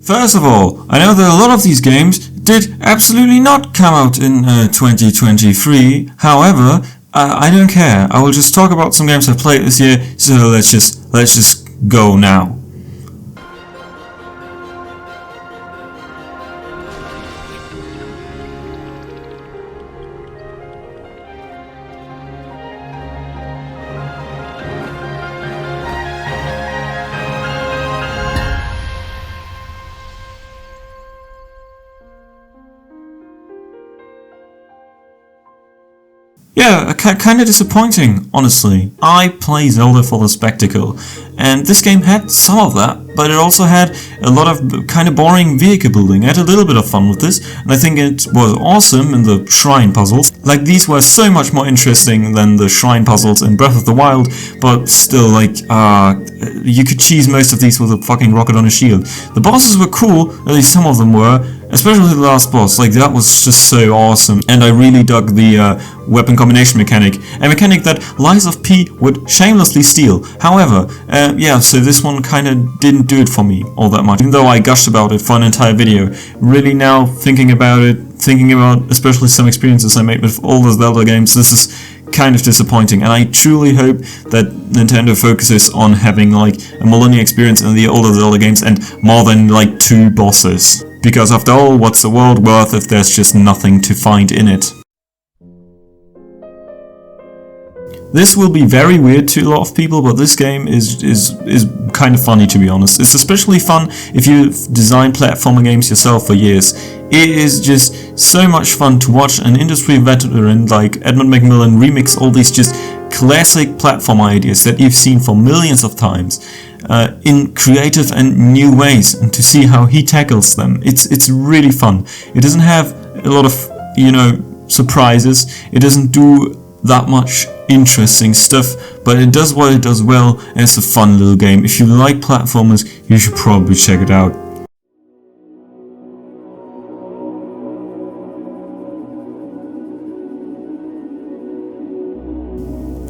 First of all, I know that a lot of these games did absolutely not come out in 2023. However, I don't care. I will just talk about some games I've played this year. So let's just go now. Yeah, kind of disappointing, honestly. I play Zelda for the spectacle, and this game had some of that, but it also had a lot of kind of boring vehicle building. I had a little bit of fun with this, and I think it was awesome in the shrine puzzles. Like, these were so much more interesting than the shrine puzzles in Breath of the Wild, but still, like, you could cheese most of these with a fucking rocket on a shield. The bosses were cool, at least some of them were, especially the last boss. Like, that was just so awesome, and I really dug the weapon combination mechanic, a mechanic that Lies of P would shamelessly steal. However, yeah, so this one kind of didn't do it for me all that much, even though I gushed about it for an entire video. Really, now thinking about it, thinking about especially some experiences I made with all the Zelda games, this is kind of disappointing, and I truly hope that Nintendo focuses on having like a more linear experience in the older Zelda games and more than like 2 bosses. Because after all, what's the world worth if there's just nothing to find in it? This will be very weird to a lot of people, but this game is kind of funny, to be honest. It's especially fun if you've designed platformer games yourself for years. It is just so much fun to watch an industry veteran like Edmund McMillan remix all these just classic platformer ideas that you've seen for millions of times in creative and new ways, and to see how he tackles them. It's really fun. It doesn't have a lot of, you know, surprises. It doesn't do that much interesting stuff, but it does what it does well, and it's a fun little game. If you like platformers, you should probably check it out.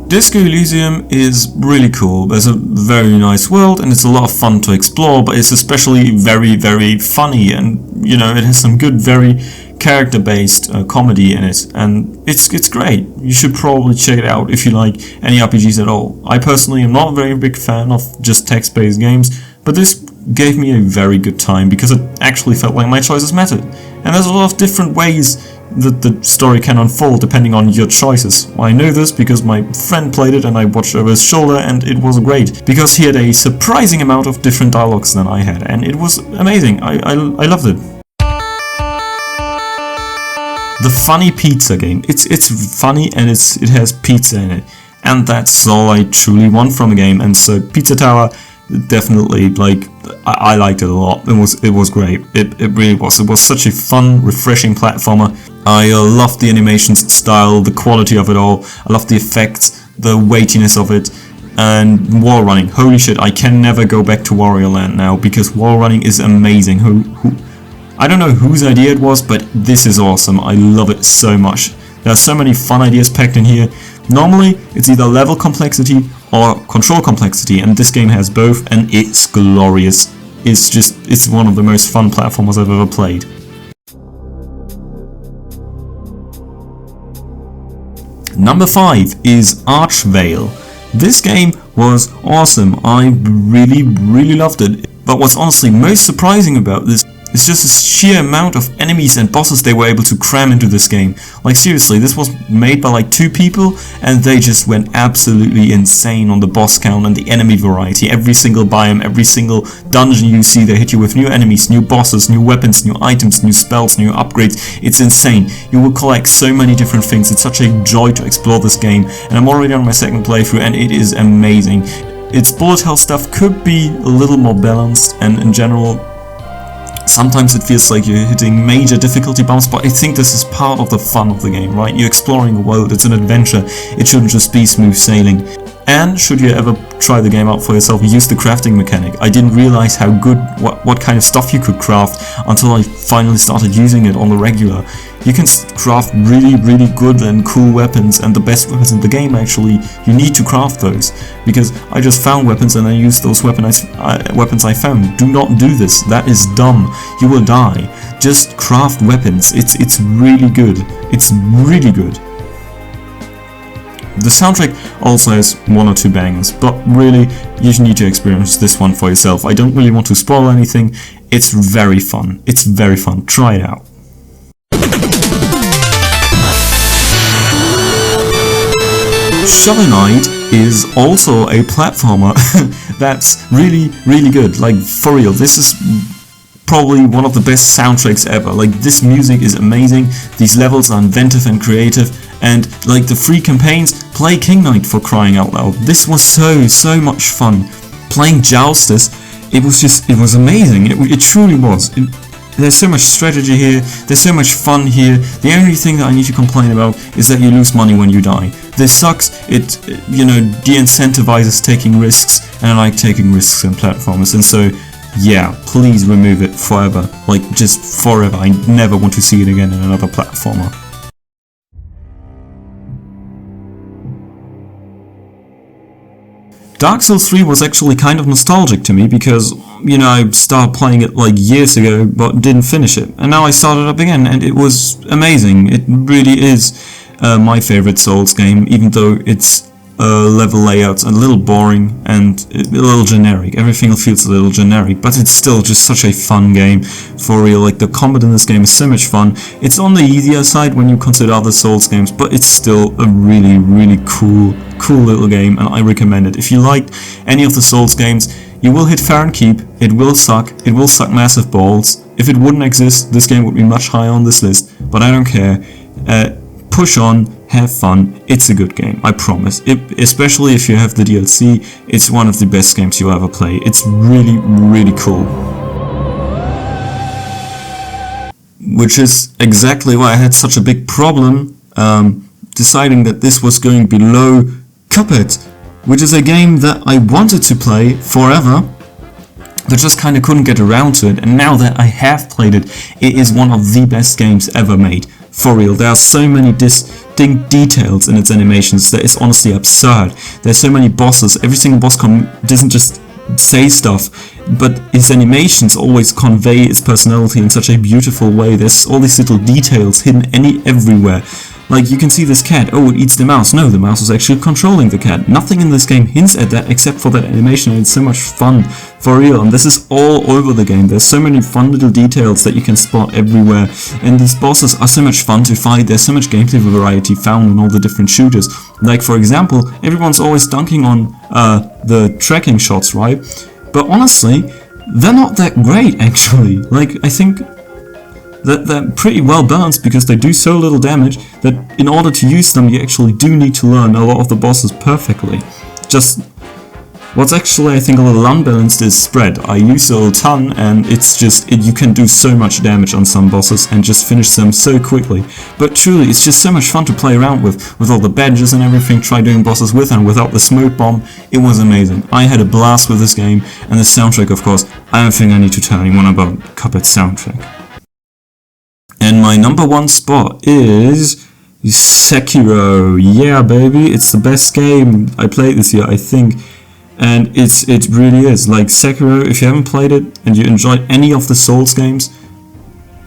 Disco Elysium is really cool. There's a very nice world and it's a lot of fun to explore, but it's especially very funny, and you know, it has some good, very character-based comedy in it, and it's great. You should probably check it out if you like any RPGs at all. I personally am not a very big fan of just text-based games, but this gave me a very good time because it actually felt like my choices mattered. And there's a lot of different ways that the story can unfold depending on your choices. I know this because my friend played it and I watched over his shoulder, and it was great because he had a surprising amount of different dialogues than I had, and it was amazing. I loved it. The funny pizza game. It's funny and it has pizza in it, and that's all I truly want from a game. And so Pizza Tower, definitely, like, I liked it a lot. It was great. It really was. It was such a fun, refreshing platformer. I loved the animations, its style, the quality of it all. I loved the effects, the weightiness of it, and wall running. Holy shit! I can never go back to Wario Land now because wall running is amazing. I don't know whose idea it was, but this is awesome. I love it so much. There are so many fun ideas packed in here. Normally, it's either level complexity or control complexity, and this game has both, and it's glorious. It's one of the most fun platformers I've ever played. Number 5 is Archvale. This game was awesome. I really loved it. But what's honestly most surprising about this is just the sheer amount of enemies and bosses they were able to cram into this game. Like, seriously, this was made by like 2 people, and they just went absolutely insane on the boss count and the enemy variety. Every single biome, every single dungeon you see, they hit you with new enemies, new bosses, new weapons, new items, new spells, new upgrades. It's insane. You will collect so many different things. It's such a joy to explore this game, and I'm already on my 2nd playthrough, and it is amazing. Its bullet hell stuff could be a little more balanced, and in general, sometimes it feels like you're hitting major difficulty bumps, but I think this is part of the fun of the game, right? You're exploring a world, it's an adventure, it shouldn't just be smooth sailing. And should you ever try the game out for yourself, use the crafting mechanic. I didn't realize how good what kind of stuff you could craft until I finally started using it on the regular. You can craft really good and cool weapons, and the best weapons in the game actually, you need to craft those. Because I just found weapons and I used those weapons I found. Do not do this, that is dumb. You will die. Just craft weapons, it's really good. It's really good. The soundtrack also has one or two bangers, but really, you need to experience this one for yourself. I don't really want to spoil anything. It's very fun. It's very fun. Try it out. Shouldnt is also a platformer that's really good. Like, for real, this is probably one of the best soundtracks ever. Like, this music is amazing, these levels are inventive and creative, and like the free campaigns, play King Knight for crying out loud. This was so much fun. Playing Jousters, it was amazing, it truly was. There's so much strategy here, there's so much fun here. The only thing that I need to complain about is that you lose money when you die. This sucks, it de-incentivizes taking risks, and I like taking risks in platformers, and so yeah, please remove it forever. Like, just forever. I never want to see it again in another platformer. Dark Souls 3 was actually kind of nostalgic to me because, I started playing it like years ago but didn't finish it. And now I started up again and it was amazing. It really is my favorite Souls game, even though its level layout's a little boring and a little generic. Everything feels a little generic, but it's still just such a fun game, for real. Like, the combat in this game is so much fun. It's on the easier side when you consider other Souls games, but it's still a really cool little game, and I recommend it. If you liked any of the Souls games, you will hit Fair and Keep, it will suck massive balls. If it wouldn't exist, this game would be much higher on this list, but I don't care. Push on, have fun, it's a good game, I promise. Especially if you have the DLC, it's one of the best games you'll ever play. It's really cool. Which is exactly why I had such a big problem deciding that this was going below Cuphead, which is a game that I wanted to play forever, but just kinda couldn't get around to it, and now that I have played it, it is one of the best games ever made. For real, there are so many distinct details in its animations that is honestly absurd. There's so many bosses, every single boss doesn't just say stuff, but its animations always convey its personality in such a beautiful way. There's all these little details hidden everywhere. Like, you can see this cat, oh, it eats the mouse. No, the mouse is actually controlling the cat. Nothing in this game hints at that except for that animation, and it's so much fun, for real. And this is all over the game. There's so many fun little details that you can spot everywhere. And these bosses are so much fun to fight. There's so much gameplay variety found in all the different shooters. Like, for example, everyone's always dunking on the tracking shots, right? But honestly, they're not that great, actually. Like, I think that they're pretty well balanced because they do so little damage that in order to use them you actually do need to learn a lot of the bosses perfectly. Just what's actually I think a little unbalanced is spread. I use a ton and it's just you can do so much damage on some bosses and just finish them so quickly. But truly it's just so much fun to play around with all the badges and everything. Try doing bosses with and without the smoke bomb. It was amazing. I had a blast with this game, and the soundtrack, of course, I don't think I need to tell anyone about Cuphead's soundtrack. And my number one spot is Sekiro. Yeah, baby, it's the best game I played this year, I think. And it really is. Like, Sekiro, if you haven't played it and you enjoyed any of the Souls games,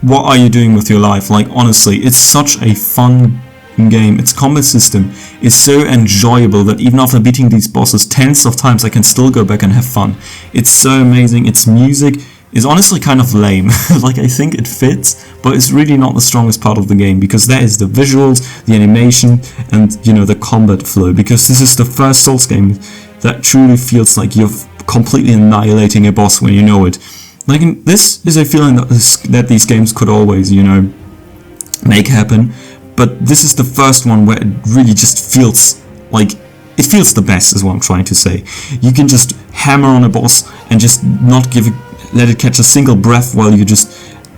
what are you doing with your life? Like, honestly, it's such a fun game. Its combat system is so enjoyable that even after beating these bosses tens of times, I can still go back and have fun. It's so amazing. Its music is honestly kind of lame. Like, I think it fits, but it's really not the strongest part of the game, because that is the visuals, the animation, and, the combat flow, because this is the first Souls game that truly feels like you're completely annihilating a boss when you know it. Like, this is a feeling that these games could always, make happen, but this is the first one where it really just feels like it feels the best, is what I'm trying to say. You can just hammer on a boss and just not let it catch a single breath while you just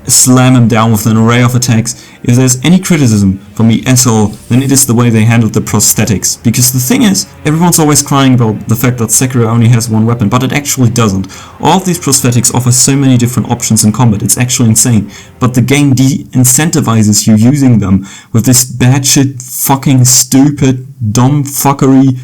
slam him down with an array of attacks. If there's any criticism for me at all, then it is the way they handled the prosthetics. Because the thing is, everyone's always crying about the fact that Sekiro only has one weapon, but it actually doesn't. All of these prosthetics offer so many different options in combat, it's actually insane. But the game de-incentivizes you using them with this bad shit, fucking stupid, dumb fuckery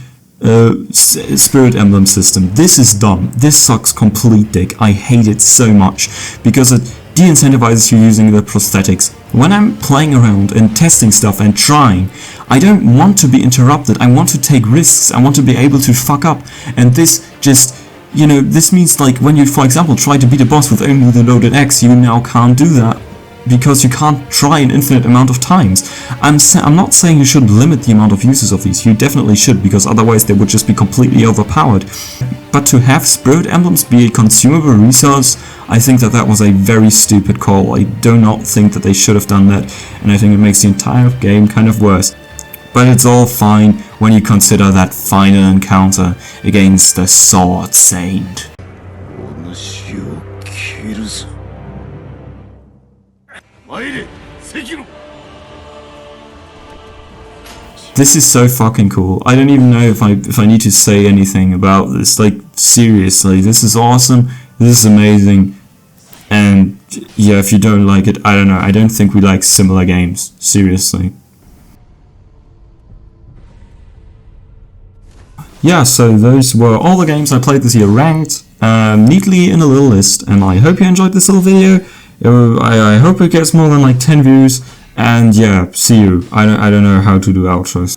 spirit emblem system. This is dumb. This sucks complete dick. I hate it so much because it de-incentivizes you using the prosthetics. When I'm playing around and testing stuff and trying, I don't want to be interrupted. I want to take risks. I want to be able to fuck up. And this just, you know, this means like when you, for example, try to beat a boss with only the loaded X, you now can't do that because you can't try an infinite amount of times. I'm not saying you should limit the amount of uses of these. You definitely should, because otherwise they would just be completely overpowered. But to have spirit emblems be a consumable resource, I think that was a very stupid call. I do not think that they should have done that, and I think it makes the entire game kind of worse. But it's all fine when you consider that final encounter against the Sword Saint. This is so fucking cool. I don't even know if I need to say anything about this. Like, seriously, this is awesome. This is amazing. And yeah, if you don't like it, I don't know. I don't think we like similar games. Seriously. Yeah, so those were all the games I played this year ranked, neatly in a little list, and I hope you enjoyed this little video. I hope it gets more than like 10 views, and yeah, see you. I don't know how to do outros.